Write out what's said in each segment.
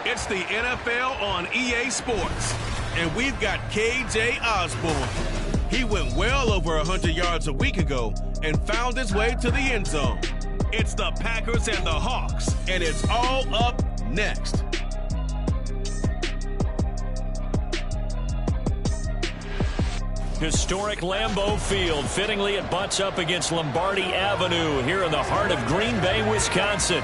It's the NFL on EA Sports, and we've got KJ Osborne. He went well over 100 yards a week ago and found his way to the end zone. It's the Packers and the Hawks, and it's all up next. Historic Lambeau Field. Fittingly, it butts up against Lombardi Avenue here in the heart of Green Bay, Wisconsin.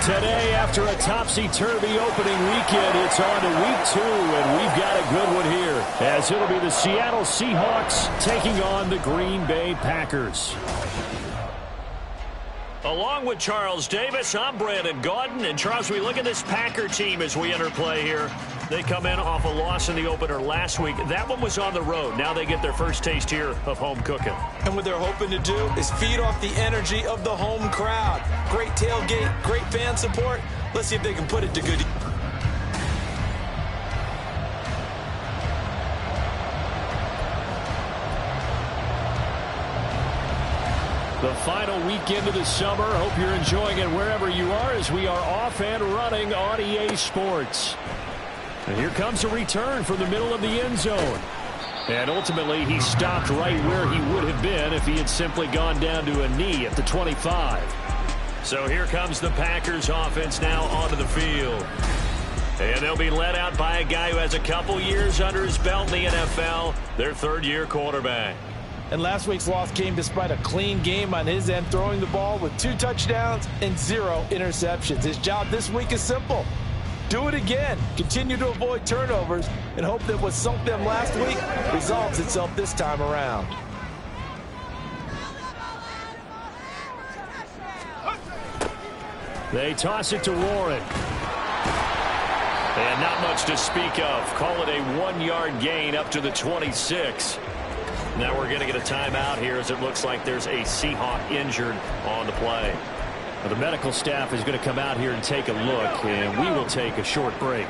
Today, after a topsy-turvy opening weekend, it's on to week 2, and we've got a good one here, as it'll be the Seattle Seahawks taking on the Green Bay Packers. Along with Charles Davis, I'm Brandon Gaudin. And Charles, we look at this Packer team as we enter play here. They come in off a loss in the opener last week. That one was on the road. Now they get their first taste here of home cooking. And what they're hoping to do is feed off the energy of the home crowd. Great tailgate, great fan support. Let's see if they can put it to good use. The final weekend of the summer. Hope you're enjoying it wherever you are as we are off and running on EA Sports. And here comes a return from the middle of the end zone. And ultimately, he stopped right where he would have been if he had simply gone down to a knee at the 25. So here comes the Packers offense now onto the field. And they'll be led out by a guy who has a couple years under his belt in the NFL, their third-year quarterback. And last week's loss came despite a clean game on his end, throwing the ball with 2 touchdowns and 0 interceptions. His job this week is simple. Do it again. Continue to avoid turnovers and hope that what sunk them last week resolves itself this time around. They toss it to Warren. And not much to speak of. Call it a 1-yard gain up to the 26. Now we're going to get a timeout here as it looks like there's a Seahawk injured on the play. Well, the medical staff is going to come out here and take a look, and we will take a short break.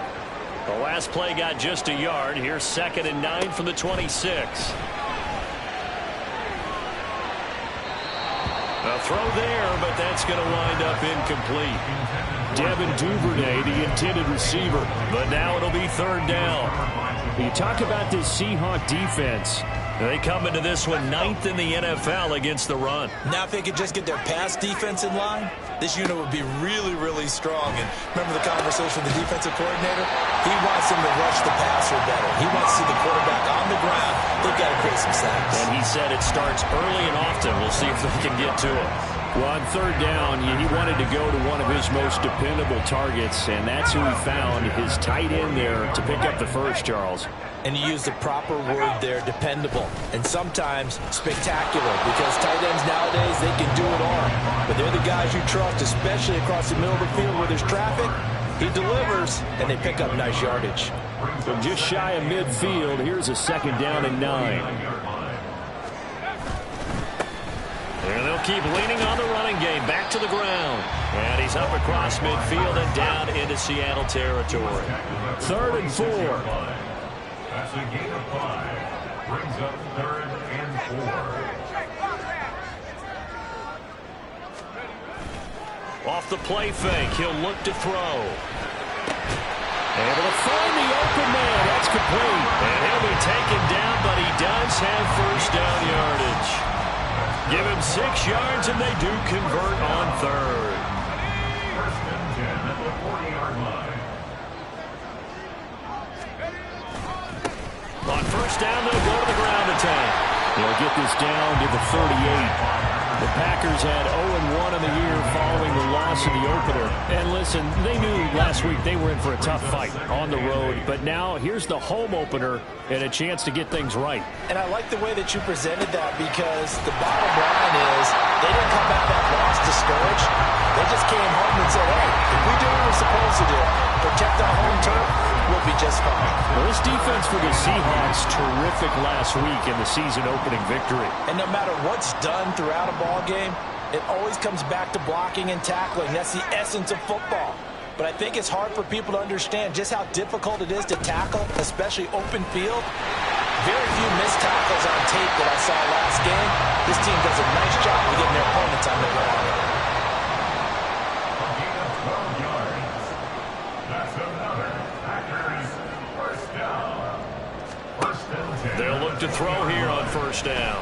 The last play got just a yard. Here's 2nd and 9 from the 26. A throw there, but that's going to wind up incomplete. Devin Duvernay, the intended receiver, but now it'll be 3rd down. You talk about this Seahawk defense. They come into this one 9th in the NFL against the run. Now if they could just get their pass defense in line, this unit would be really, really strong. And remember the conversation with the defensive coordinator? He wants them to rush the passer better. He wants to see the quarterback on the ground. They've got to create some sacks. And he said it starts early and often. We'll see if they can get to it. Well, on 3rd down, he wanted to go to one of his most dependable targets, and that's who he found, his tight end there, to pick up the first, Charles. And you use the proper word there, dependable, and sometimes spectacular, because tight ends nowadays, they can do it all. But they're the guys you trust, especially across the middle of the field where there's traffic. He delivers, and they pick up nice yardage. From just shy of midfield, here's a 2nd down and 9. And they'll keep leaning on the running game, back to the ground. And he's up across midfield and down into Seattle territory. 3rd and 4. That's a gain of 5. Brings up 3rd and 4. Off the play fake, he'll look to throw. Able to find the open man. That's complete. And he'll be taken down, but he does have 1st down yardage. Give him 6 yards, and they do convert on 3rd. 1st and 10 at the 40-yard line. On 1st down, they'll go to the ground attack. They'll get this down to the 38. The Packers had 0-1 in the year following the loss in the opener. And listen, they knew last week they were in for a tough fight on the road. But now here's the home opener and a chance to get things right. And I like the way that you presented that, because the bottom line is they didn't come out of that loss discouraged. They just came home and said, hey, if we do what we're supposed to do, protect our home turf, we'll be just fine. Well, this defense for the Seahawks, terrific last week in the season-opening victory. And no matter what's done throughout a ball game, it always comes back to blocking and tackling. That's the essence of football. But I think it's hard for people to understand just how difficult it is to tackle, especially open field. Very few missed tackles on tape that I saw last game. This team does a nice job of getting their opponents on the ground. A gain of 12 yards. That's another throw here on first down.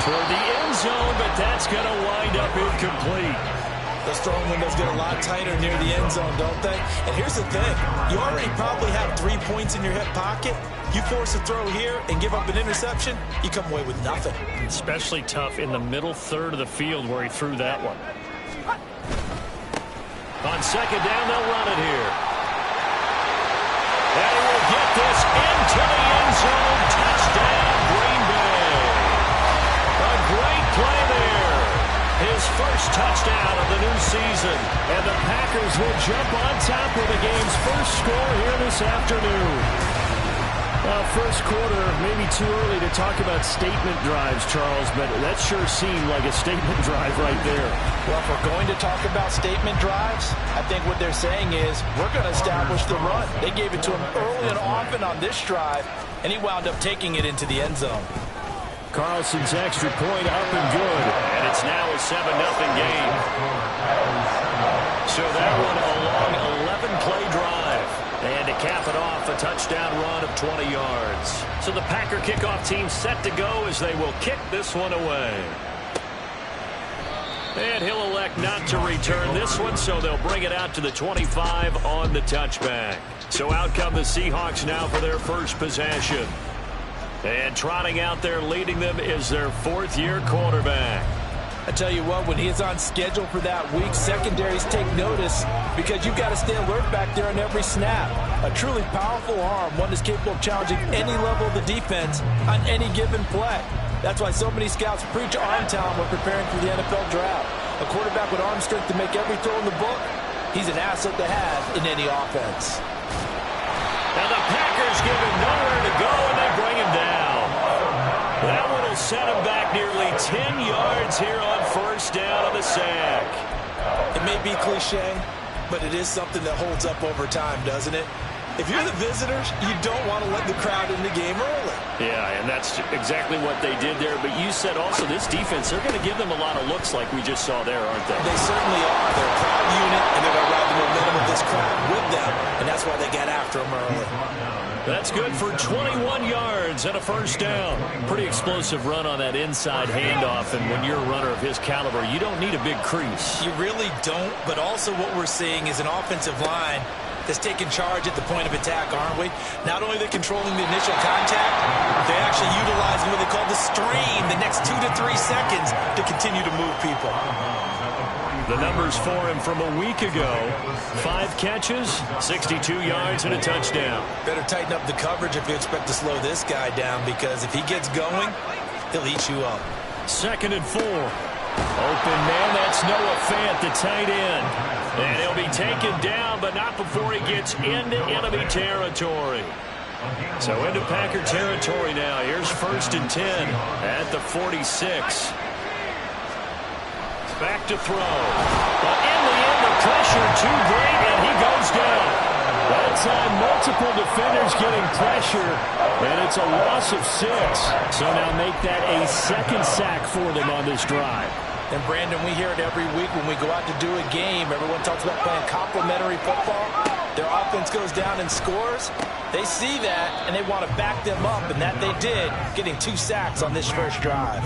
Toward the end zone, but that's going to wind up incomplete. Those throwing windows get a lot tighter near the end zone, don't they? And here's the thing. You already probably have 3 points in your hip pocket. You force a throw here and give up an interception, you come away with nothing. Especially tough in the middle third of the field where he threw that one. On second down, they'll run it here. And he will get this into the end zone. Touchdown, Green Bay. A great play there. His first touchdown of the new season. And the Packers will jump on top with the game's first score here this afternoon. First quarter, maybe too early to talk about statement drives, Charles, but that sure seemed like a statement drive right there. Well, if we're going to talk about statement drives, I think what they're saying is we're going to establish the run. They gave it to him early and often on this drive, and he wound up taking it into the end zone. Carlson's extra point up and good, and it's now a 7-0 game. So that one a long 11-play drive. And to cap it off, a touchdown run of 20 yards. So the Packer kickoff team set to go as they will kick this one away. And he'll elect not to return this one, so they'll bring it out to the 25 on the touchback. So out come the Seahawks now for their first possession. And trotting out there leading them is their fourth-year quarterback. I tell you what, when he is on schedule for that week, secondaries take notice because you've got to stay alert back there on every snap. A truly powerful arm, one that's capable of challenging any level of the defense on any given play. That's why so many scouts preach arm talent when preparing for the NFL draft. A quarterback with arm strength to make every throw in the book, he's an asset to have in any offense. And the Packers give him nowhere to go, and they bring him down. That one will set him back nearly 10 yards here on first down on the sack. It may be cliche, but it is something that holds up over time, doesn't it? If you're the visitors, you don't want to let the crowd in the game early. Yeah, and that's exactly what they did there. But you said also this defense, they're going to give them a lot of looks like we just saw there, aren't they? They certainly are. They're a proud unit, and they're going to ride the momentum of this crowd with them, and that's why they got after them early. That's good for 21 yards and a first down. Pretty explosive run on that inside handoff, and when you're a runner of his caliber, you don't need a big crease. You really don't, but also what we're seeing is an offensive line that's taking charge at the point of attack, aren't we? Not only are they controlling the initial contact, they're actually utilizing what they call the stream, the next 2 to 3 seconds to continue to move people. The numbers for him from a week ago: 5 catches, 62 yards, and a touchdown. Better tighten up the coverage if you expect to slow this guy down, because if he gets going, he'll eat you up. 2nd and 4. Open man, that's Noah Fant, the tight end. And he'll be taken down, but not before he gets into enemy territory. So into Packer territory now. Here's 1st and 10 at the 46. Back to throw. But in the end, the pressure too great, and he goes down. That time, multiple defenders getting pressure, and it's a loss of 6. So now make that a 2nd sack for them on this drive. And, Brandon, we hear it every week when we go out to do a game. Everyone talks about playing complementary football. Their offense goes down and scores. They see that, and they want to back them up, and that they did, getting 2 sacks on this first drive.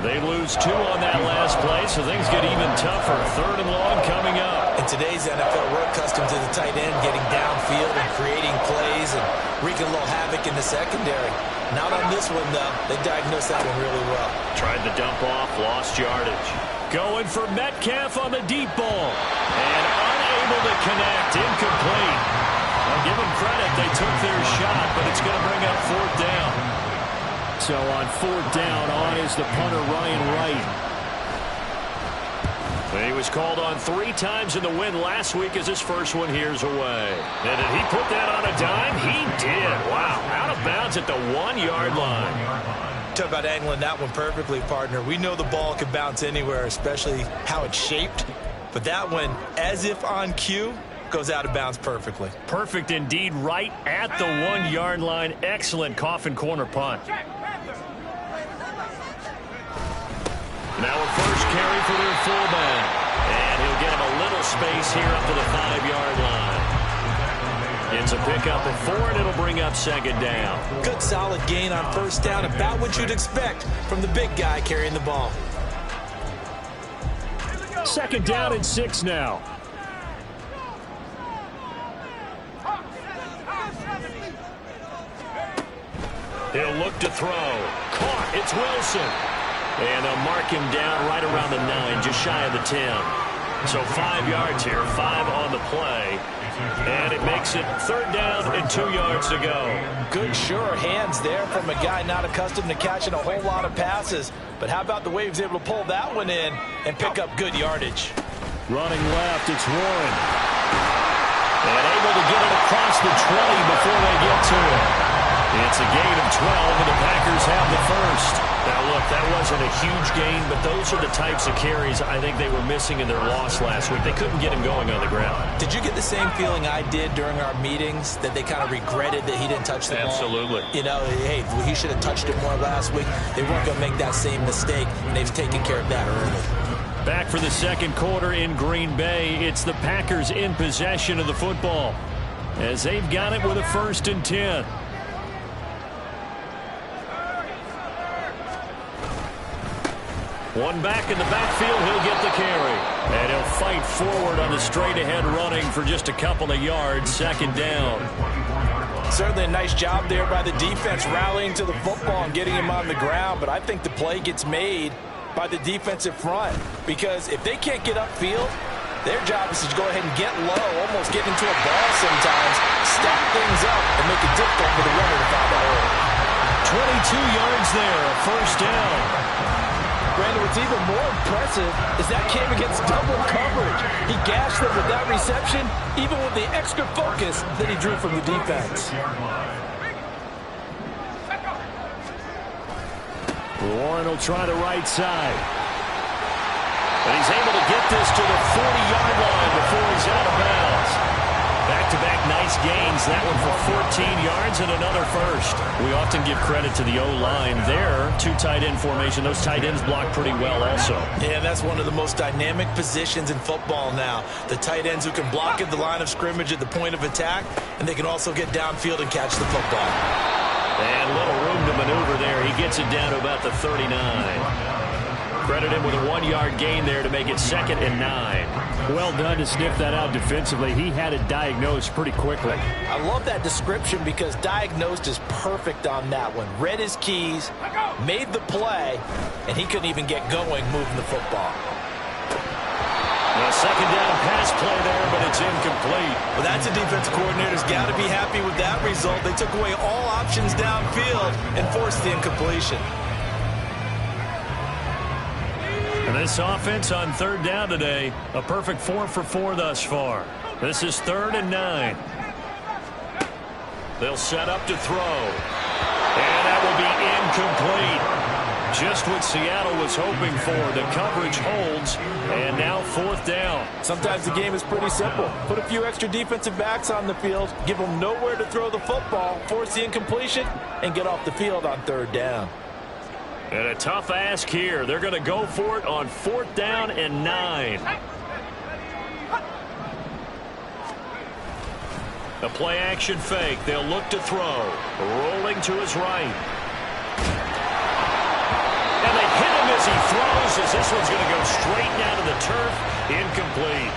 They lose 2 on that last play, so things get even tougher. 3rd and long coming up. In today's NFL, we're accustomed to the tight end getting downfield and creating plays and wreaking a little havoc in the secondary. Not on this one, though. They diagnosed that one really well. Tried the dump off, lost yardage. Going for Metcalf on the deep ball. And unable to connect, incomplete. I'll give them credit, they took their shot, but it's going to bring up 4th down. So on 4th down, on is the punter, Ryan Wright. He was called on 3 times in the win last week as his first one here's away. And did he put that on a dime? He did. Wow, out of bounds at the 1-yard line. Talk about angling that one perfectly, partner. We know the ball can bounce anywhere, especially how it's shaped. But that one, as if on cue, goes out of bounds perfectly. Perfect indeed, right at the 1-yard line. Excellent coffin corner punt. Now a first carry for their fullback. And he'll get him a little space here up to the 5-yard line. It's a pickup of 4, and it'll bring up second down. Good solid gain on first down, about what you'd expect from the big guy carrying the ball. Second down and 6 now. He'll look to throw. Caught. It's Wilson. And they'll mark him down right around the 9, just shy of the 10. So 5 yards here, 5 on the play. And it makes it third down and 2 yards to go. Good, sure hands there from a guy not accustomed to catching a whole lot of passes. But how about the way he was able to pull that one in and pick up good yardage? Running left, it's Warren. And able to get it across the 20 before they get to it. It's a gain of 12, and the Packers have the first. Now, look, that wasn't a huge gain, but those are the types of carries I think they were missing in their loss last week. They couldn't get him going on the ground. Did you get the same feeling I did during our meetings, that they kind of regretted that he didn't touch the ball? Absolutely. You know, hey, he should have touched it more last week. They weren't going to make that same mistake, and they've taken care of that early. Back for the second quarter in Green Bay. It's the Packers in possession of the football as they've got it with a 1st and 10. One back in the backfield, he'll get the carry. And he'll fight forward on the straight-ahead running for just a couple of yards. Second down. Certainly a nice job there by the defense rallying to the football and getting him on the ground. But I think the play gets made by the defensive front. Because if they can't get upfield, their job is to go ahead and get low, almost get into a ball sometimes, stack things up, and make it difficult for the runner to find a hole. 22 yards there, a 1st down. Brandon, what's even more impressive is that came against double coverage. He gashed them with that reception, even with the extra focus that he drew from the defense. Warren will try the right side. And he's able to get this to the 40-yard line before he's out of bounds. Back-to-back nice gains. That one for 14 yards and another first. We often give credit to the O-line there. 2 tight end formation. Those tight ends block pretty well also. Yeah, that's one of the most dynamic positions in football now. The tight ends who can block at the line of scrimmage at the point of attack, and they can also get downfield and catch the football. And little room to maneuver there. He gets it down to about the 39. Credit him with a 1-yard gain there to make it 2nd and 9. Well done to sniff that out defensively. He had it diagnosed pretty quickly. I love that description because diagnosed is perfect on that one. Read his keys, made the play, and he couldn't even get going moving the football. A second down pass play there, but it's incomplete. Well, that's a defensive coordinator's got to be happy with that result. They took away all options downfield and forced the incompletion. And this offense on 3rd down today, a perfect 4 for 4 thus far. This is 3rd and 9. They'll set up to throw. And that will be incomplete. Just what Seattle was hoping for. The coverage holds, and now 4th down. Sometimes the game is pretty simple. Put a few extra defensive backs on the field, give them nowhere to throw the football, force the incompletion, and get off the field on 3rd down. And a tough ask here. They're going to go for it on 4th down and 9. A play-action fake. They'll look to throw. Rolling to his right. And they hit him as he throws, as this one's going to go straight down to the turf. Incomplete.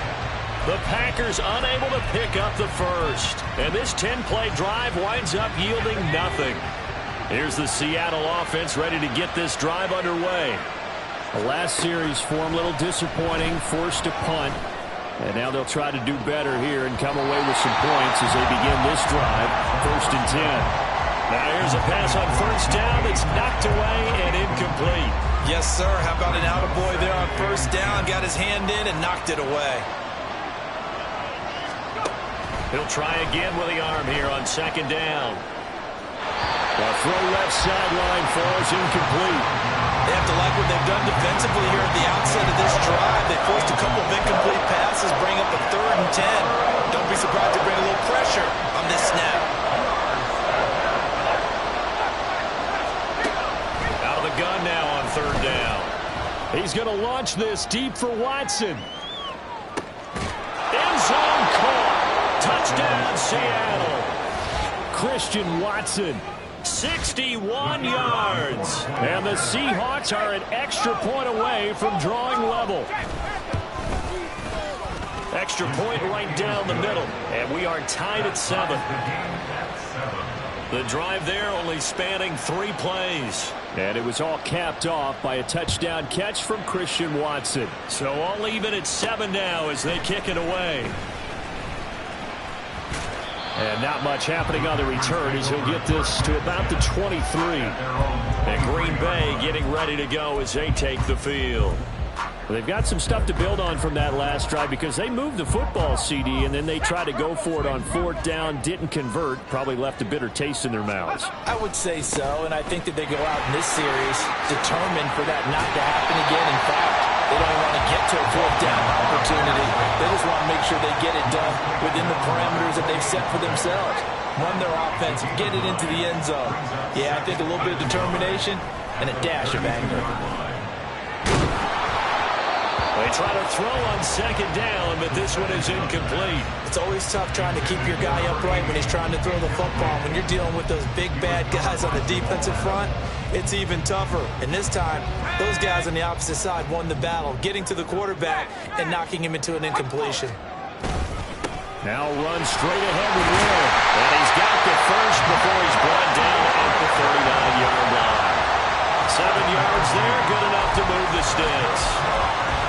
The Packers unable to pick up the first. And this 10-play drive winds up yielding nothing. Here's the Seattle offense ready to get this drive underway. The last series for him, a little disappointing, forced to punt. And now they'll try to do better here and come away with some points as they begin this drive, 1st and 10. Now here's a pass on 1st down that's knocked away and incomplete. Yes, sir. How about an attaboy there on 1st down? Got his hand in and knocked it away. He'll try again with the arm here on 2nd down. A throw left sideline falls incomplete. They have to like what they've done defensively here at the outset of this drive. They forced a couple of incomplete passes, bring up a 3rd and 10. Don't be surprised to bring a little pressure on this snap. Out of the gun now on 3rd down. He's going to launch this deep for Watson. End zone caught. Touchdown, Seattle. Christian Watson, 61 yards. And the Seahawks are an extra point away from drawing level. Extra point right down the middle. And we are tied at 7. The drive there only spanning 3 plays. And it was all capped off by a touchdown catch from Christian Watson. So all even at 7 now as they kick it away. And not much happening on the return as he'll get this to about the 23. And Green Bay getting ready to go as they take the field. Well, they've got some stuff to build on from that last drive because they moved the football, CD, and then they tried to go for it on 4th down, didn't convert, probably left a bitter taste in their mouths. I would say so, and I think that they go out in this series determined for that not to happen again. In fact, they don't want to get to a 4th down opportunity. They just want to make sure they get it done within the parameters that they've set for themselves. Run their offense, get it into the end zone. Yeah, I think a little bit of determination and a dash of anger. They try to throw on 2nd down, but this one is incomplete. It's always tough trying to keep your guy upright when he's trying to throw the football. When you're dealing with those big, bad guys on the defensive front, it's even tougher. And this time, those guys on the opposite side won the battle, getting to the quarterback and knocking him into an incompletion. Now runs straight ahead with Will. And he's got the first before he's brought down at the 39-yard line. 7 yards there, good enough to move the sticks.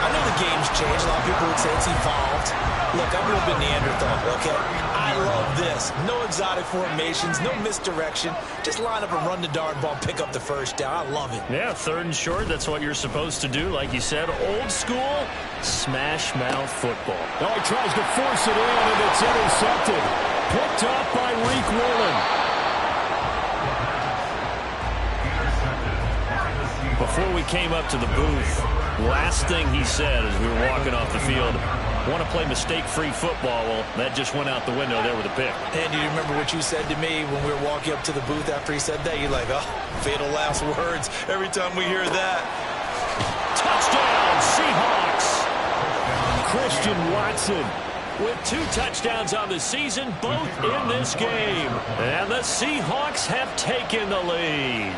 I know the game's changed. A lot of people would say it's evolved. Look, I'm a little bit Neanderthal, okay? I love this. No exotic formations, no misdirection. Just line up and run the dart ball, pick up the first down. I love it. Yeah, 3rd and short, that's what you're supposed to do. Like you said, old school, smash mouth football. Oh, he tries to force it in, and it's intercepted. Picked up by Reek Woolen. Before we came up to the booth, last thing he said as we were walking off the field, want to play mistake-free football. Well, that just went out the window there with a pick. And do you remember what you said to me when we were walking up to the booth after he said that? You're like, oh, fatal last words every time we hear that. Touchdown, Seahawks! Christian Watson with 2 touchdowns on the season, both in this game. And the Seahawks have taken the lead.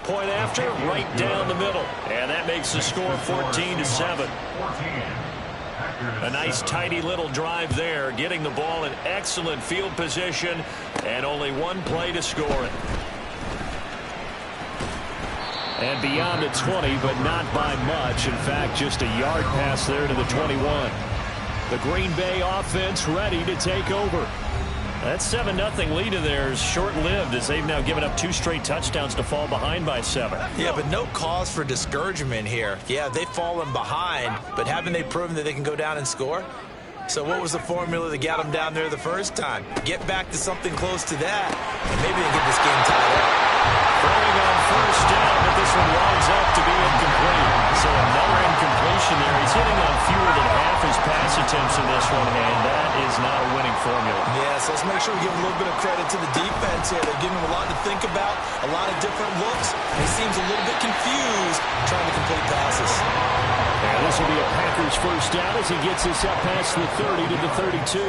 Point after, right down the middle. And that makes the score 14-7. A nice, tidy little drive there, getting the ball in excellent field position, and only 1 play to score it. And beyond the 20, but not by much. In fact, just a yard pass there to the 21. The Green Bay offense ready to take over. That 7-0 lead of theirs short-lived as they've now given up 2 straight touchdowns to fall behind by 7. Yeah, but no cause for discouragement here. Yeah, they've fallen behind, but haven't they proven that they can go down and score? So what was the formula that got them down there the first time? Get back to something close to that, and maybe they can get this game tied up. Throwing on 1st down, but this one winds up to be incomplete. So another incompletion there. He's hitting on fewer than half his pass attempts in this one, and that is not a winning formula. Yeah, so let's make sure we give a little bit of credit to the defense here. They're giving him a lot to think about, a lot of different looks. He seems a little bit confused trying to complete passes. And this will be a Packers 1st down as he gets this up past the 30 to the 32.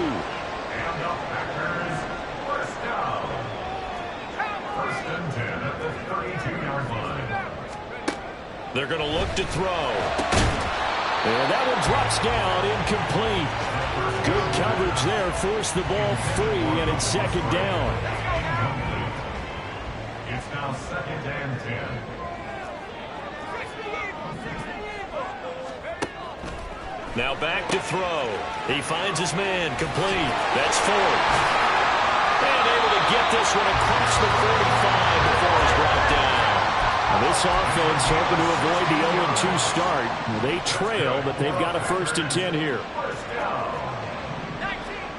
They're going to look to throw. And that one drops down, incomplete. Good coverage there, forced the ball free, and it's 2nd down. It's now 2nd and 10. Now back to throw. He finds his man, complete. That's 4th. And able to get this one across the 45 before it's brought down. Now this offense hoping to avoid the 0-2 start. They trail, but they've got a 1st and 10 here.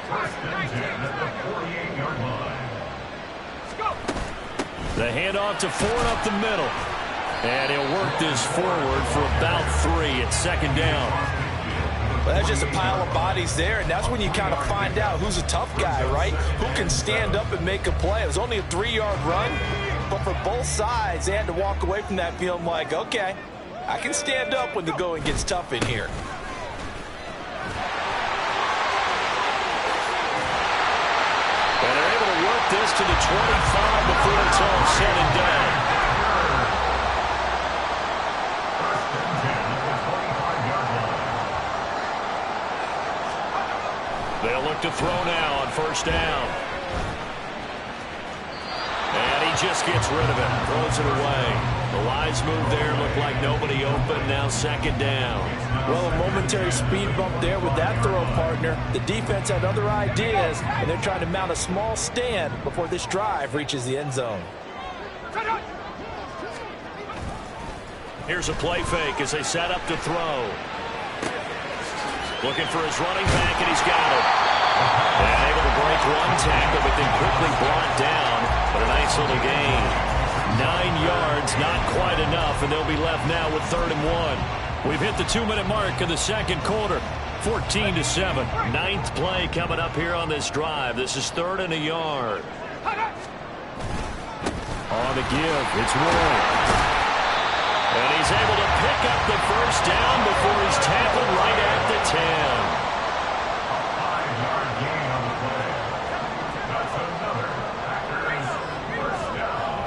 1st and 10 at the 48-yard line. The handoff to Ford up the middle. And he'll work this forward for about 3 at 2nd down. Well, that's just a pile of bodies there, and that's when you kind of find out who's a tough guy, right? Who can stand up and make a play. It was only a 3-yard run, but for both sides, they had to walk away from that feeling like, okay, I can stand up when the going gets tough in here. this to the 25 before it's all said and done. They'll look to throw now on first down. And he just gets rid of it. Throws it away. The wise move there. Looked like nobody open. Now second down. Well, a momentary speed bump there with that throw, partner. The defense had other ideas, and they're trying to mount a small stand before this drive reaches the end zone. Here's a play fake as they set up to throw. Looking for his running back, and he's got it. And able to break one tackle, but then quickly brought down. But a nice little gain. 9 yards, not quite enough, and they'll be left now with 3rd and 1. We've hit the 2-minute mark in the second quarter. 14-7. 9th play coming up here on this drive. This is 3rd and a yard. On the give, it's Ward. And he's able to pick up the first down before he's tackled right at the 10. A 5-yard gain on the play. That's another Packers first down.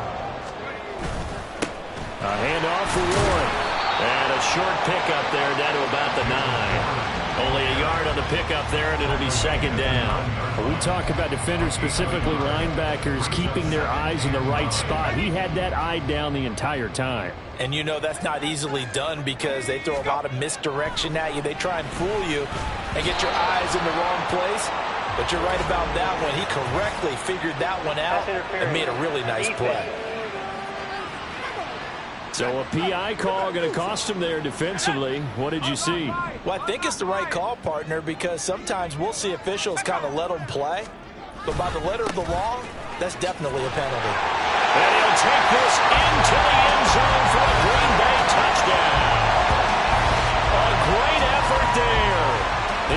A handoff for Ward. And a short pickup there down to about the 9. Only a yard on the pickup there, and it'll be second down. We talk about defenders, specifically linebackers, keeping their eyes in the right spot. He had that eye down the entire time. And you know that's not easily done because they throw a lot of misdirection at you. They try and fool you and get your eyes in the wrong place. But you're right about that one. He correctly figured that one out and made a really nice play. So a PI call going to cost him there defensively. What did you see? Well, I think it's the right call, partner, because sometimes we'll see officials kind of let them play. But by the letter of the law, that's definitely a penalty. And he'll take this into the end zone for a Green Bay touchdown. A great effort there.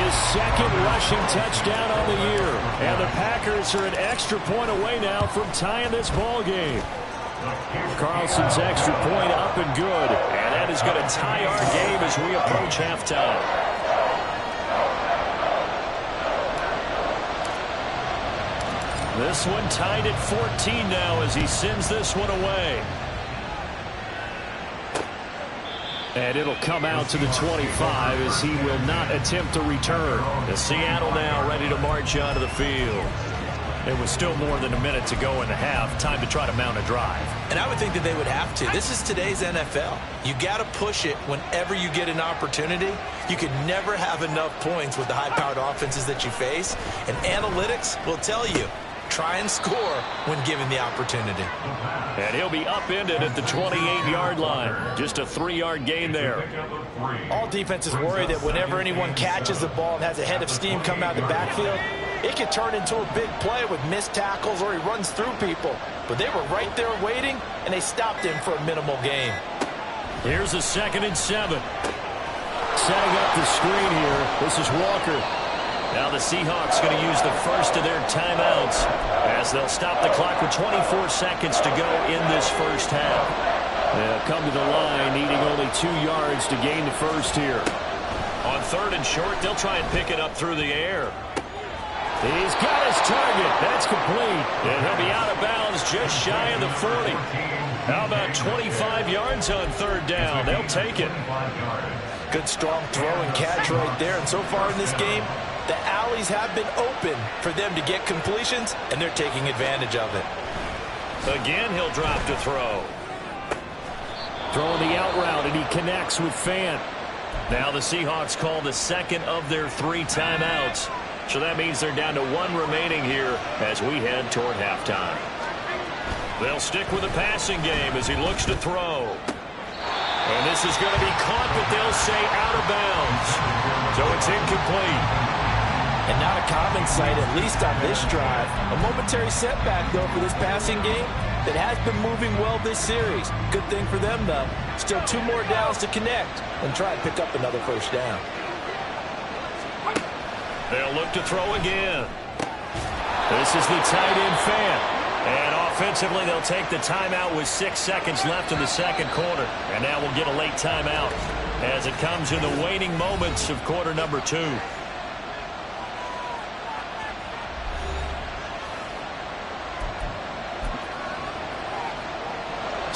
His second rushing touchdown on the year. And the Packers are an extra point away now from tying this ball game. Carlson's extra point up and good. And that is going to tie our game as we approach halftime. This one tied at 14 now as he sends this one away. And it'll come out to the 25 as he will not attempt to return. The Seattle now ready to march onto the field. It was still more than a minute to go in the half. Time to try to mount a drive. And I would think that they would have to. This is today's NFL. You got to push it whenever you get an opportunity. You can never have enough points with the high-powered offenses that you face. And analytics will tell you, try and score when given the opportunity. And he'll be upended at the 28-yard line. Just a 3-yard gain there. All defenses worry that whenever anyone catches the ball and has a head of steam come out of the backfield, it could turn into a big play with missed tackles or he runs through people. But they were right there waiting, and they stopped him for a minimal gain. Here's a 2nd and 7. Setting up the screen here. This is Walker. Now the Seahawks going to use the first of their timeouts as they'll stop the clock with 24 seconds to go in this first half. They'll come to the line needing only 2 yards to gain the first here. On 3rd and short, they'll try and pick it up through the air. He's got his target. That's complete. And he'll be out of bounds just shy of the 40. How about 25 yards on 3rd down? They'll take it. Good strong throw and catch right there. And so far in this game, the alleys have been open for them to get completions, and they're taking advantage of it. Again, he'll drop to throw. Throwing the out route, and he connects with Fant. Now the Seahawks call the 2nd of their 3 timeouts. So that means they're down to 1 remaining here as we head toward halftime. They'll stick with the passing game as he looks to throw. And this is going to be caught, but they'll say out of bounds. So it's incomplete. And not a common sight, at least on this drive. A momentary setback, though, for this passing game that has been moving well this series. Good thing for them, though. Still 2 more downs to connect and try and pick up another first down. They'll look to throw again. This is the tight end Fant. And offensively, they'll take the timeout with 6 seconds left in the second quarter. And now we'll get a late timeout as it comes in the waning moments of quarter number 2.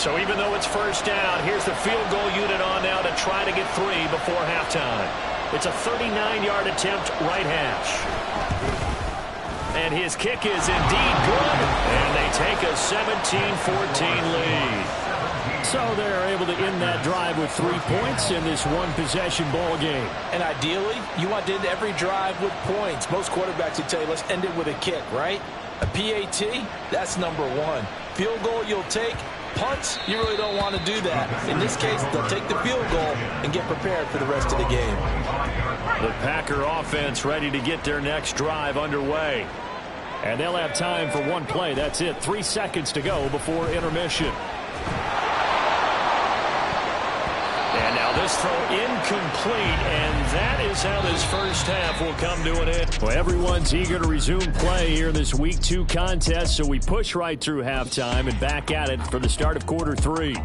So even though it's first down, here's the field goal unit on now to try to get 3 before halftime. It's a 39-yard attempt, right hash. And his kick is indeed good. And they take a 17-14 lead. So they're able to end that drive with 3 points in this one-possession ball game. And ideally, you want to end every drive with points. Most quarterbacks would tell you, let's end it with a kick, right? A PAT, that's number 1. Field goal you'll take. Punts, you really don't want to do that. In this case, they'll take the field goal and get prepared for the rest of the game. The Packer offense ready to get their next drive underway. And they'll have time for one play. That's it. 3 seconds to go before intermission. And now this throw incomplete, and that is how this first half will come to an end. Well, everyone's eager to resume play here in this Week 2 contest, so we push right through halftime and back at it for the start of quarter 3.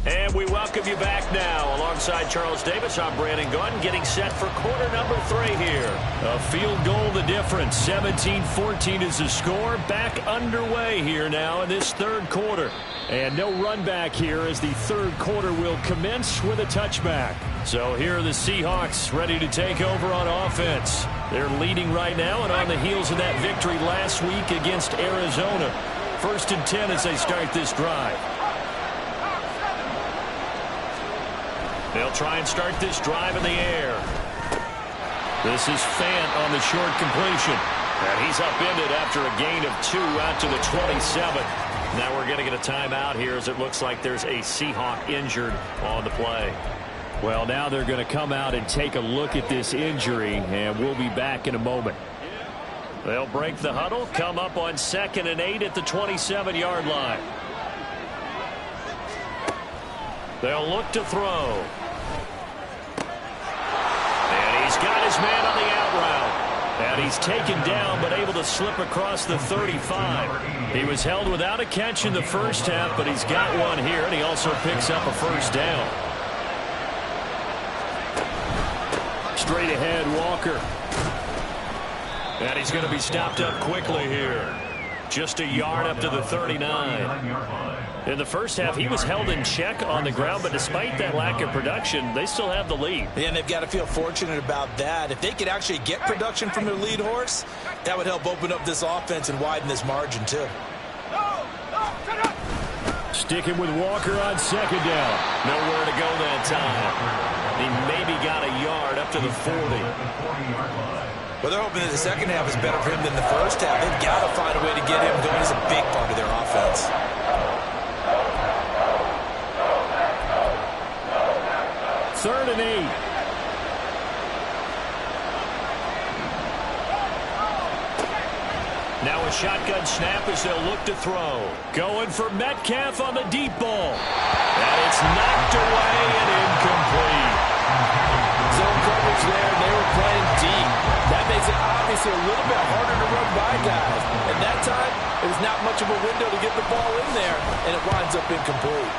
And we welcome you back now. Alongside Charles Davis, I'm Brandon Gunn, getting set for quarter number 3 here. A field goal the difference. 17-14 is the score. Back underway here now in this third quarter. And no run back here as the third quarter will commence with a touchback. So here are the Seahawks ready to take over on offense. They're leading right now and on the heels of that victory last week against Arizona. 1st and 10 as they start this drive. They'll try and start this drive in the air. This is Fant on the short completion. And he's upended after a gain of 2 out to the 27. Now we're going to get a timeout here as it looks like there's a Seahawk injured on the play. Well, now they're going to come out and take a look at this injury, and we'll be back in a moment. They'll break the huddle, come up on 2nd and 8 at the 27-yard line. They'll look to throw. And he's got his man on the out route. And he's taken down but able to slip across the 35. He was held without a catch in the first half, but he's got one here, and he also picks up a first down. Straight ahead, Walker. And he's going to be stopped up quickly here. Just a yard up to the 39. In the first half, he was held in check on the ground, but despite that lack of production, they still have the lead. Yeah, and they've got to feel fortunate about that. If they could actually get production from their lead horse, that would help open up this offense and widen this margin, too. Sticking with Walker on 2nd down. Nowhere to go that time. He maybe got a yard up to the 40. Well, they're hoping that the second half is better for him than the first half. They've got to find a way to get him going. He's a big part of their offense. 3rd and 8. Now a shotgun snap as they'll look to throw. Going for Metcalf on the deep ball. And it's knocked away and incomplete. Zone coverage there, and they were playing deep. That makes it obviously a little bit harder to run by guys. And that time, it was not much of a window to get the ball in there, and it winds up incomplete.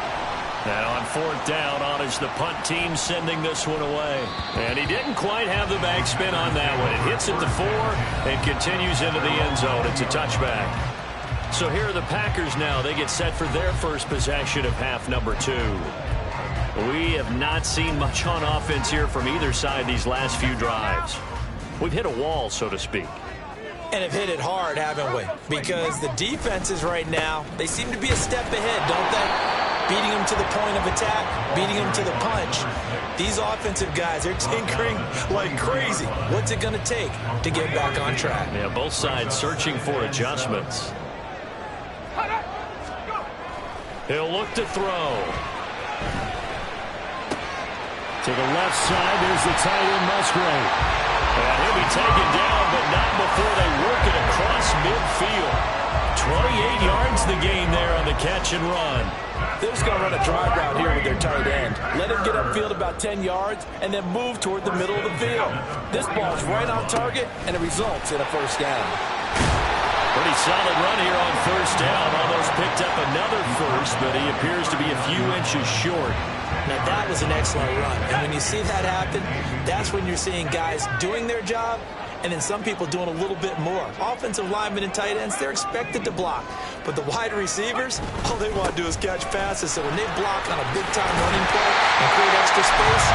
Now on 4th down, honors the punt team sending this one away. And he didn't quite have the back spin on that one. It hits at the 4 and continues into the end zone. It's a touchback. So here are the Packers now. They get set for their first possession of half number 2. We have not seen much on offense here from either side these last few drives. We've hit a wall, so to speak. And have hit it hard, haven't we? Because the defenses right now, they seem to be a step ahead, don't they? Beating them to the point of attack, beating them to the punch. These offensive guys, they're tinkering like crazy. What's it going to take to get back on track? Yeah, both sides searching for adjustments. He'll look to throw. To the left side, there's the tight end, Musgrave. And he'll be taken down, but not before they work it across midfield. 28 yards the gain there on the catch and run. They're just going to run a drive route here with their tight end. Let him get upfield about 10 yards and then move toward the middle of the field. This ball's right on target, and it results in a first down. Pretty solid run here on first down. Almost picked up another first, but he appears to be a few inches short. Now, that was an excellent run. And when you see that happen, that's when you're seeing guys doing their job and then some people doing a little bit more. Offensive linemen and tight ends, they're expected to block. But the wide receivers, all they want to do is catch passes. So when they block on a big-time running play and create extra space,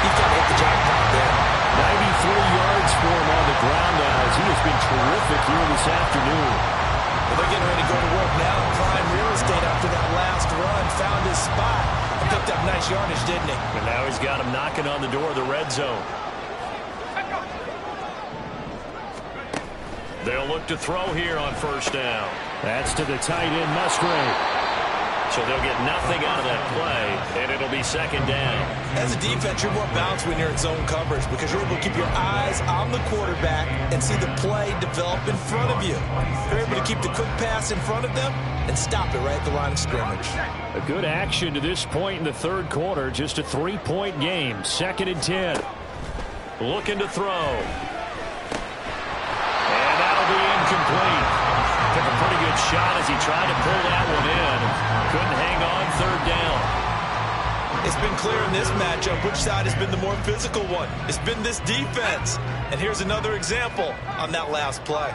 you've got to hit the jackpot there. 93 yards for him on the ground now as he has been terrific here this afternoon. Well, they're getting ready to go to work now. Prime real estate after that last run. Found his spot. And picked up nice yardage, didn't he? And now he's got him knocking on the door of the red zone. They'll look to throw here on first down. That's to the tight end, Musgrave. So they'll get nothing out of that play, and it'll be second down. As a defense, you're more balanced when you're in zone coverage because you're able to keep your eyes on the quarterback and see the play develop in front of you. You're able to keep the quick pass in front of them and stop it right at the line of scrimmage. A good action to this point in the third quarter. Just a 3-point game. 2nd and 10. Looking to throw. And that'll be incomplete. Took a pretty good shot as he tried to pull that one in. Couldn't hang on third down. It's been clear in this matchup which side has been the more physical one. It's been this defense. And here's another example on that last play.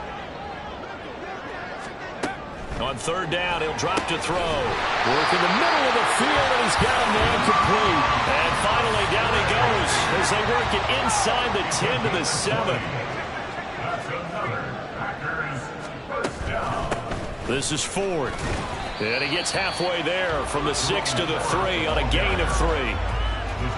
On third down, he'll drop to throw. Work in the middle of the field, and he's got him there complete. And finally, down he goes as they work it inside the 10 to the 7. That's another Packers first down. This is Ford. And he gets halfway there from the 6 to the 3 on a gain of 3.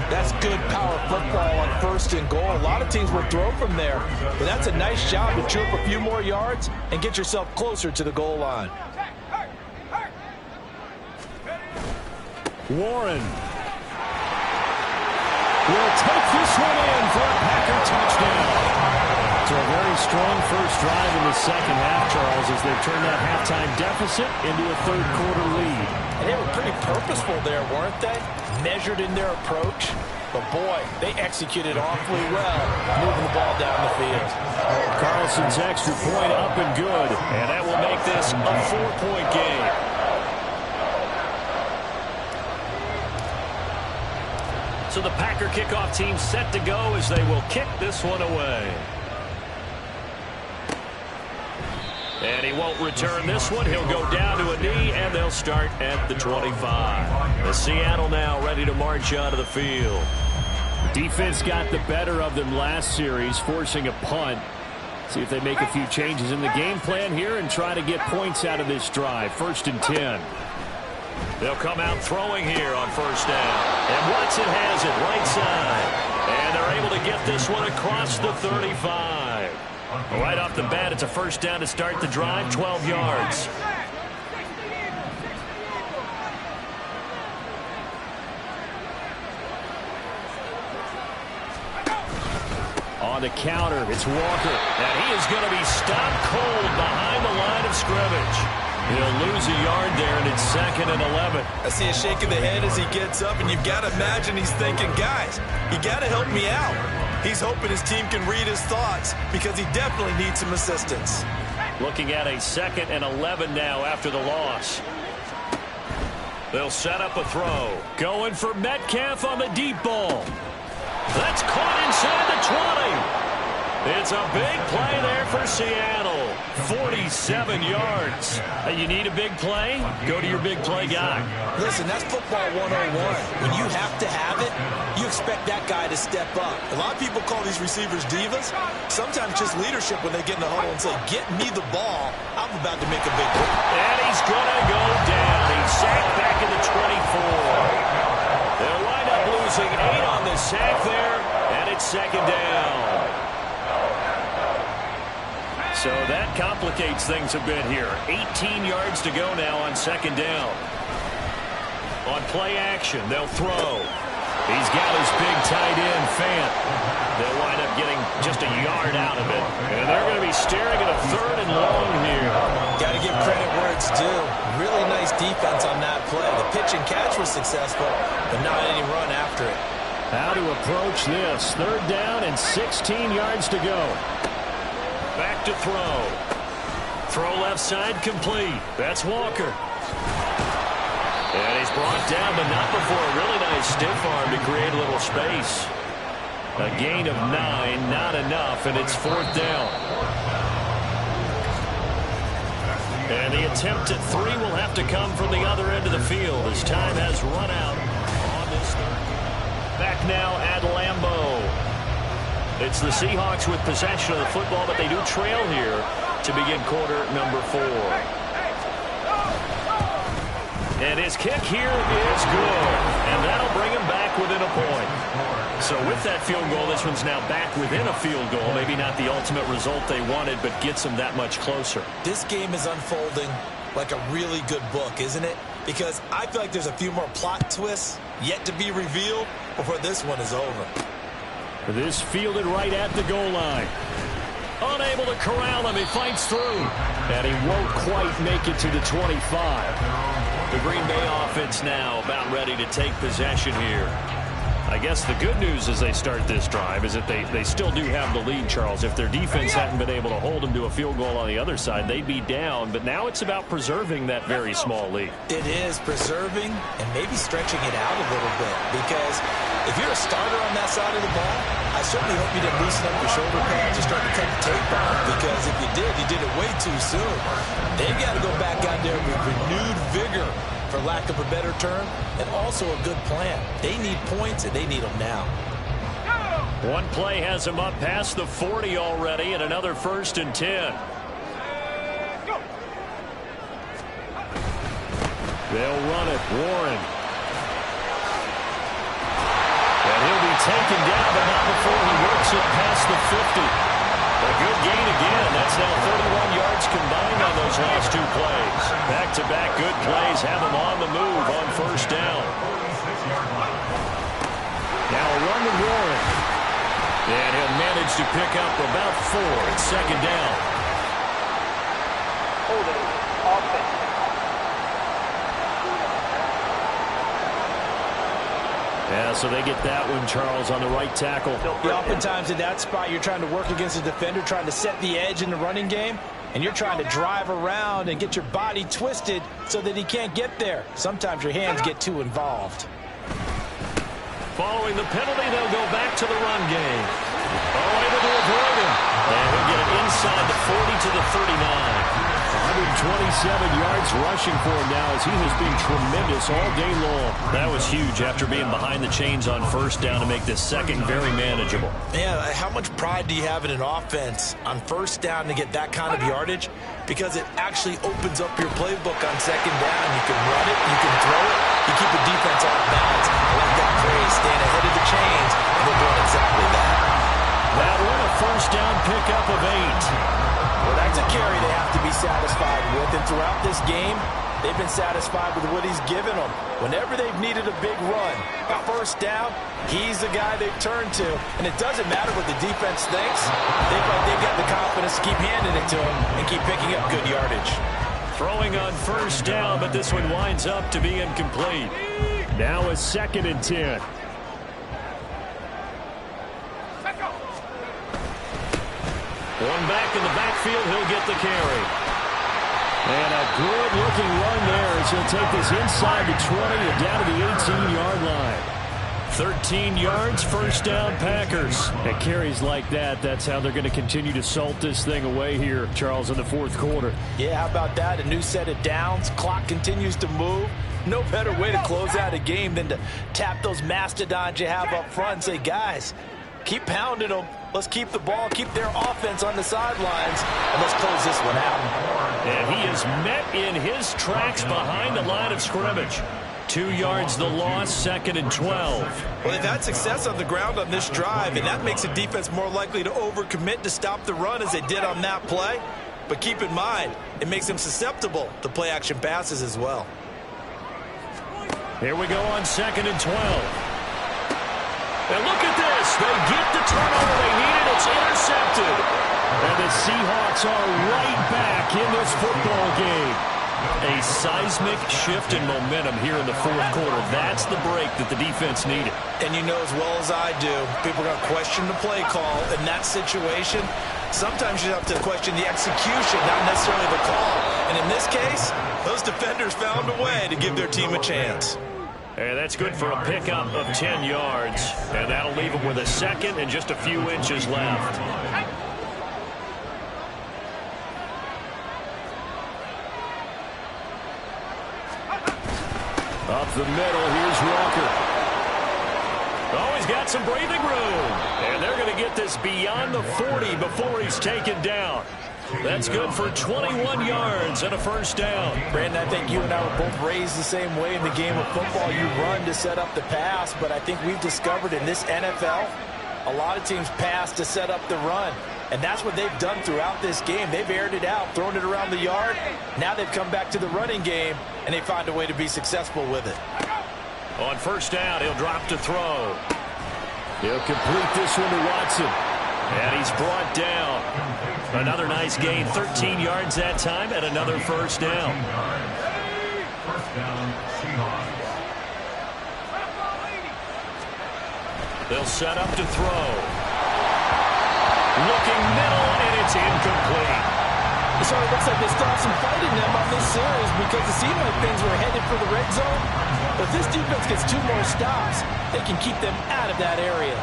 That's good power football on 1st and goal. A lot of teams will throw from there, but that's a nice job to chew up a few more yards and get yourself closer to the goal line. Warren will take this one in for a Packer touchdown. So a very strong first drive in the second half, Charles, as they've turned that halftime deficit into a third quarter lead. And they were pretty purposeful there, weren't they? Measured in their approach. But boy, they executed awfully well, moving the ball down the field. Carlson's extra point up and good. And that will make this a 4-point game. So the Packer kickoff team set to go as they will kick this one away. And he won't return this one. He'll go down to a knee, and they'll start at the 25. The Seattle now ready to march out of the field. Defense got the better of them last series, forcing a punt. See if they make a few changes in the game plan here and try to get points out of this drive. 1st and 10. They'll come out throwing here on first down. And Watson has it right side. And they're able to get this one across the 35. Right off the bat, it's a first down to start the drive, 12 yards. On the counter, it's Walker. And he is going to be stopped cold behind the line of scrimmage. He'll lose a yard there, and it's 2nd and 11. I see a shake of the head as he gets up, and you've got to imagine he's thinking, guys, you got to help me out. He's hoping his team can read his thoughts because he definitely needs some assistance. Looking at a 2nd and 11 now after the loss. They'll set up a throw. Going for Metcalf on the deep ball. That's caught inside the 20. It's a big play there for Seattle. 47 yards. You need a big play? Go to your big play guy. Listen, that's football 101. When you have to have it, you expect that guy to step up. A lot of people call these receivers divas. Sometimes just leadership when they get in the huddle and say, get me the ball. I'm about to make a big play. And he's going to go down. He's sacked back in the 24. They'll wind up losing 8 on the sack there, and it's 2nd down. So that complicates things a bit here. 18 yards to go now on 2nd down. On play action, they'll throw. He's got his big tight end, Fant. They'll wind up getting just a yard out of it. And they're going to be staring at a 3rd and long here. Got to give credit where it's due. Really nice defense on that play. The pitch and catch was successful, but not any run after it. How to approach this. 3rd down and 16 yards to go. Back to throw. Throw left side complete. That's Walker. And he's brought down, but not before a really nice stiff arm to create a little space. A gain of 9, not enough, and it's 4th down. And the attempt at 3 will have to come from the other end of the field as time has run out on this third. Back now at Lambeau. It's the Seahawks with possession of the football, but they do trail here to begin quarter number 4. And his kick here is good. And that'll bring him back within a point. So with that field goal, this one's now back within a field goal. Maybe not the ultimate result they wanted, but gets them that much closer. This game is unfolding like a really good book, isn't it? Because I feel like there's a few more plot twists yet to be revealed before this one is over. This fielded right at the goal line. Unable to corral him. He fights through. And he won't quite make it to the 25. The Green Bay offense now about ready to take possession here. I guess the good news as they start this drive is that they still do have the lead, Charles. If their defense hadn't been able to hold them to a field goal on the other side, they'd be down. But now it's about preserving that very small lead. It is preserving and maybe stretching it out a little bit. Because if you're a starter on that side of the ball, I certainly hope you didn't loosen up your shoulder pads and start to cut the tape off. Because if you did it way too soon. They've got to go back out there with renewed vigor, for lack of a better term, and also a good plan. They need points, and they need them now. One play has them up past the 40 already, and another 1st and 10. They'll run it. Warren. And he'll be taken down, but not before he works it past the 50. A good gain again. That's now 31 yards combined on those last 2 plays. Back-to-back good plays have him on the move on 1st down. Now a run to Warren. And he'll manage to pick up about 4 at 2nd down. Holding offense. Yeah, so they get that one, Charles, on the right tackle. Yeah, oftentimes in that spot, you're trying to work against a defender, trying to set the edge in the running game, and you're trying to drive around and get your body twisted so that he can't get there. Sometimes your hands get too involved. Following the penalty, they'll go back to the run game. Able to avoid him. And he'll get it inside the 40 to the 39. 127 yards rushing for him now as he has been tremendous all day long. That was huge after being behind the chains on 1st down to make this second very manageable. Man, how much pride do you have in an offense on 1st down to get that kind of yardage? Because it actually opens up your playbook on 2nd down. You can run it, you can throw it, you keep the defense off balance. I like that phrase, staying ahead of the chains, and they're doing exactly that. That one a 1st down pickup of 8. Well, that's a carry they have to be satisfied with. And throughout this game, they've been satisfied with what he's given them. Whenever they've needed a big run, a 1st down, he's the guy they've turned to. And it doesn't matter what the defense thinks. They've got the confidence to keep handing it to him and keep picking up good yardage. Throwing on 1st down, but this one winds up to be incomplete. Now a 2nd and 10. One back in the backfield, he'll get the carry. And a good-looking run there as he'll take this inside the 20 and down to the 18-yard line. 13 yards, 1st down, Packers. And carries like that, that's how they're going to continue to salt this thing away here, Charles, in the 4th quarter. Yeah, how about that? A new set of downs. Clock continues to move. No better way to close out a game than to tap those mastodons you have up front and say, guys, keep pounding them. Let's keep the ball, keep their offense on the sidelines, and let's close this one out. And he is met in his tracks behind the line of scrimmage. 2 yards the loss, 2nd and 12. Well, they've had success on the ground on this drive, and that makes the defense more likely to overcommit to stop the run as they did on that play. But keep in mind, it makes them susceptible to play-action passes as well. Here we go on 2nd and 12. And look at this. They get the turnover they needed. It's intercepted. And the Seahawks are right back in this football game. A seismic shift in momentum here in the 4th quarter. That's the break that the defense needed. And you know as well as I do, people are going to question the play call in that situation. Sometimes you have to question the execution, not necessarily the call. And in this case, those defenders found a way to give their team a chance. And that's good for a pickup of 10 yards. And that'll leave him with a second and just a few inches left. Up the middle, here's Walker. Oh, he's got some breathing room. And they're going to get this beyond the 40 before he's taken down. That's good for 21 yards and a first down. Brandon, I think you and I were both raised the same way in the game of football. You run to set up the pass, but I think we've discovered in this NFL, a lot of teams pass to set up the run. And that's what they've done throughout this game. They've aired it out, thrown it around the yard. Now they've come back to the running game, and they find a way to be successful with it. On first down, he'll drop to throw. He'll complete this one to Watson. And he's brought down. Another nice gain, 13 yards that time, and another first down. First down, Seahawks. They'll set up to throw. Looking middle, and it's incomplete. It sort of looks like they still have some fight in them on this series because it seemed like things were headed for the red zone. But if this defense gets 2 more stops, they can keep them out of that area.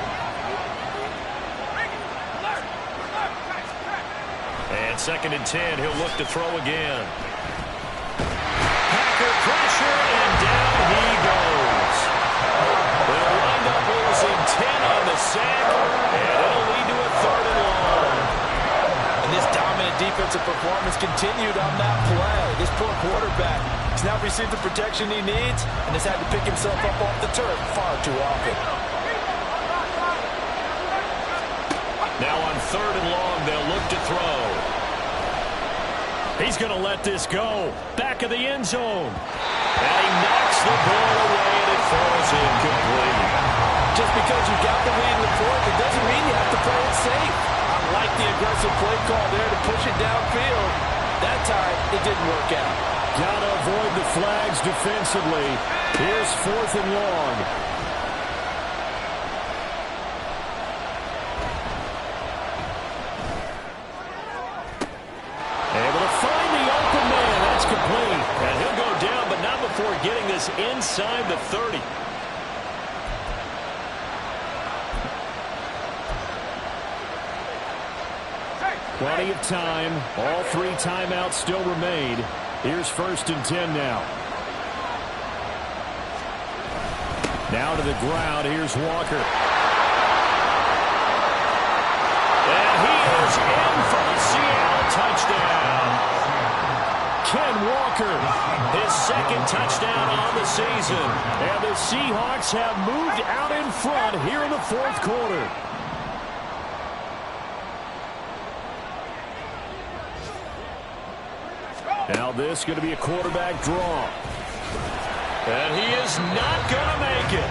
And second and 10, he'll look to throw again. Packer pressure, and down he goes. They'll wind up losing 10 on the sack, and it'll lead to a 3rd and long. And this dominant defensive performance continued on that play. This poor quarterback has now received the protection he needs and has had to pick himself up off the turf far too often. Now on 3rd and long, they'll look to throw. He's going to let this go. Back of the end zone. And he knocks the ball away, and it falls incomplete. Just because you got the lead in the 4th, it doesn't mean you have to play it safe. I like the aggressive play call there to push it downfield. That time, it didn't work out. Got to avoid the flags defensively. Here's 4th and long. Able to find the open man. That's complete. And he'll go down, but not before getting this inside the 30. Plenty of time. All 3 timeouts still remain. Here's 1st and 10 now. Now to the ground. Here's Walker. And he is in for the Seattle touchdown. Ken Walker. His 2nd touchdown on the season. And the Seahawks have moved out in front here in the 4th quarter. Now this going to be a quarterback draw. And he is not going to make it.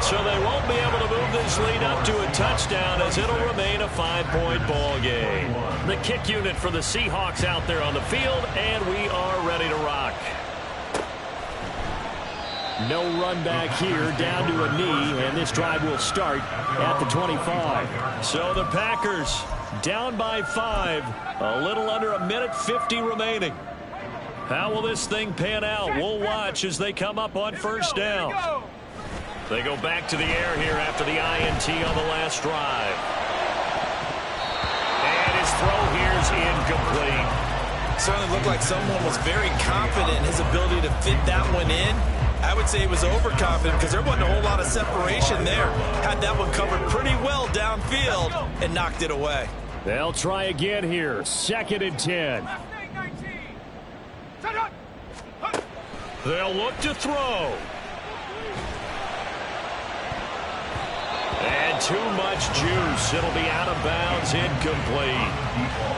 So they won't be able to move this lead up to a touchdown as it'll remain a 5-point ball game. The kick unit for the Seahawks out there on the field, and we are ready to rock. No run back here, down to a knee, and this drive will start at the 25. So the Packers down by 5, a little under a minute 50 remaining. How will this thing pan out? We'll watch as they come up on first down. They go back to the air here after the INT on the last drive. And his throw here's incomplete. Certainly looked like someone was very confident in his ability to fit that one in. I would say he was overconfident because there wasn't a whole lot of separation there. Had that one covered pretty well downfield and knocked it away. They'll try again here. 2nd and 10. They'll look to throw. And too much juice. It'll be out of bounds, incomplete.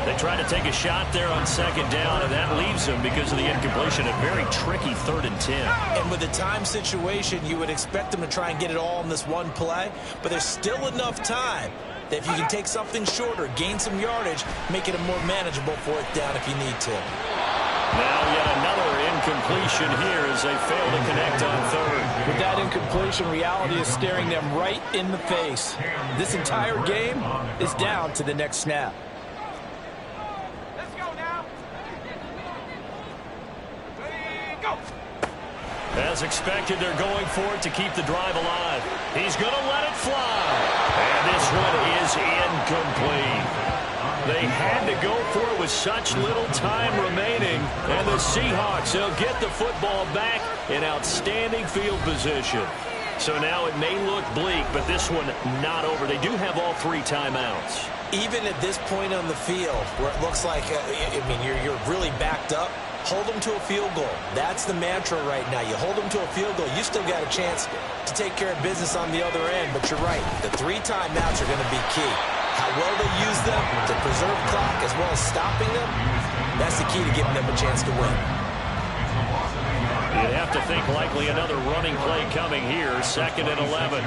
They try to take a shot there on 2nd down, and that leaves them because of the incompletion. A very tricky 3rd and 10. And with the time situation, you would expect them to try and get it all in this one play, but there's still enough time that if you can take something shorter, gain some yardage, make it a more manageable 4th down if you need to. Now yet another incompletion here as they fail to connect on 3rd. With that incompletion, reality is staring them right in the face. This entire game is down to the next snap. Let's go now. Ready, go. As As expected, they're going for it to keep the drive alive. He's going to let it fly. And this one is incomplete. They had to go for it with such little time remaining. And the Seahawks, they'll get the football back in outstanding field position. So now it may look bleak, but this one not over. They do have all 3 timeouts. Even at this point on the field, where it looks like, you're really backed up, hold them to a field goal. That's the mantra right now. You hold them to a field goal, you still got a chance to take care of business on the other end. But you're right, the 3 timeouts are going to be key. How well they use them to preserve clock as well as stopping them, that's the key to giving them a chance to win. You'd have to think likely another running play coming here, 2nd and 11.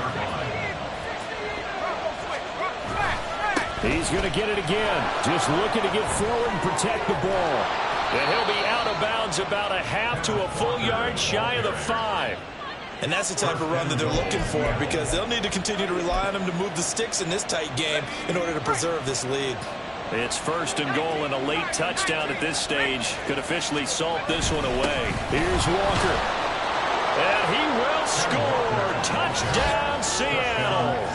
He's going to get it again. Just looking to get forward and protect the ball. And he'll be out of bounds about a half to a full yard shy of the 5. And that's the type of run that they're looking for, because they'll need to continue to rely on him to move the sticks in this tight game in order to preserve this lead. It's 1st and goal, and a late touchdown at this stage could officially salt this one away. Here's Walker. And he will score. Touchdown, Seattle.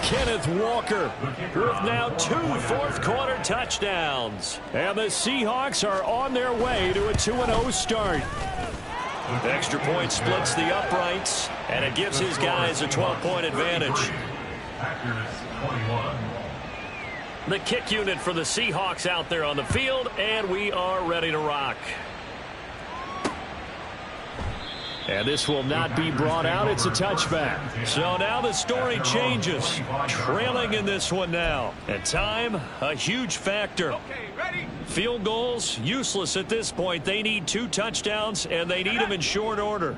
Kenneth Walker with now 2 fourth-quarter touchdowns. And the Seahawks are on their way to a 2-0 start. The extra point splits the uprights, and it gives his guys a 12-point advantage. The kick unit for the Seahawks out there on the field, and we are ready to rock. And this will not be brought out. It's a touchback. So now the story changes. Trailing in this one now. And time, a huge factor. Field goals, useless at this point. They need 2 touchdowns, and they need them in short order.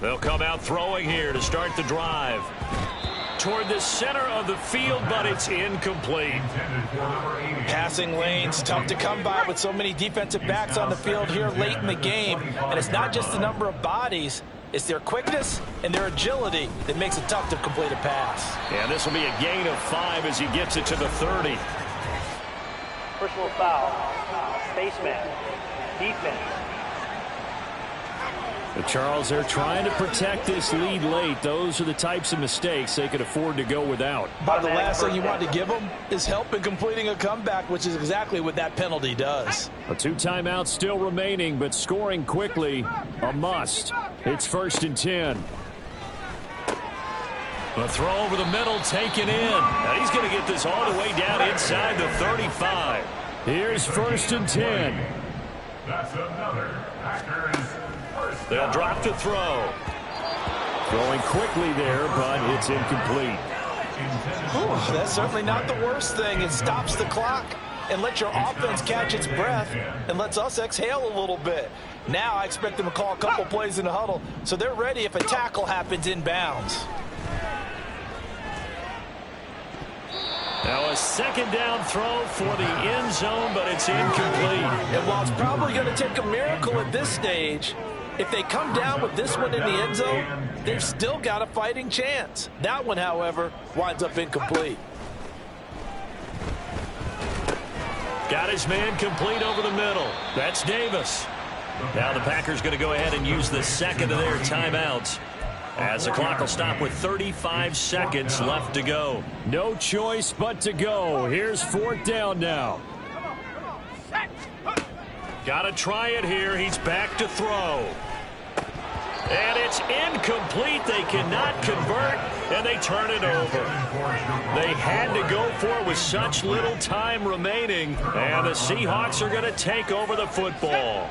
They'll come out throwing here to start the drive. Toward the center of the field, but it's incomplete. Passing lanes, tough to come by with so many defensive backs on the field here late in the game. And it's not just the number of bodies, it's their quickness and their agility that makes it tough to complete a pass. And this will be a gain of 5 as he gets it to the 30. Personal foul, spaceman, defense. But Charles, they're trying to protect this lead late. Those are the types of mistakes they could afford to go without. But the last thing you want to give them is help in completing a comeback, which is exactly what that penalty does. 2 timeouts still remaining, but scoring quickly, a must. It's 1st and 10. A throw over the middle taken in. Now he's going to get this all the way down inside the 35. Here's 1st and 10. That's another Packers. They'll drop to throw. Throwing quickly there, but it's incomplete. Ooh, that's certainly not the worst thing. It stops the clock and lets your offense catch its breath and lets us exhale a little bit. Now I expect them to call a couple plays in the huddle so they're ready if a tackle happens inbounds. Now a 2nd down throw for the end zone, but it's incomplete. And while it's probably going to take a miracle at this stage, if they come down with this one in the end zone, they've still got a fighting chance. That one, however, winds up incomplete. Got his man complete over the middle. That's Davis. Now the Packers going to go ahead and use the 2nd of their timeouts, as the clock will stop with 35 seconds left to go. No choice but to go. Here's 4th down now. Got to try it here. He's back to throw. And it's incomplete. They cannot convert, and they turn it over. They had to go for it with such little time remaining, and the Seahawks are going to take over the football.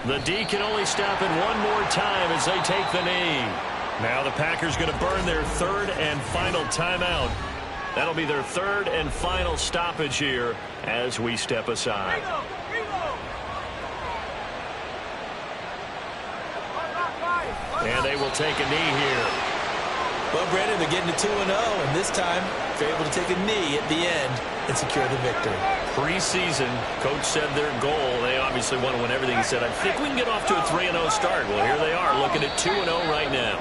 The D can only stop it one more time as they take the knee. Now the Packers going to burn their 3rd and final timeout. That'll be their 3rd and final stoppage here as we step aside. And they will take a knee here. Well, Brandon, they're getting to 2-0, and this time they're able to take a knee at the end and secure the victory. Preseason, coach said their goal, they obviously want to win everything. He said, I think we can get off to a 3-0 start. Well, here they are looking at 2-0 right now.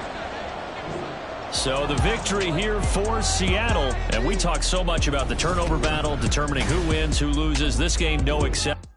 So the victory here for Seattle. And we talk so much about the turnover battle, determining who wins, who loses. This game, no exception.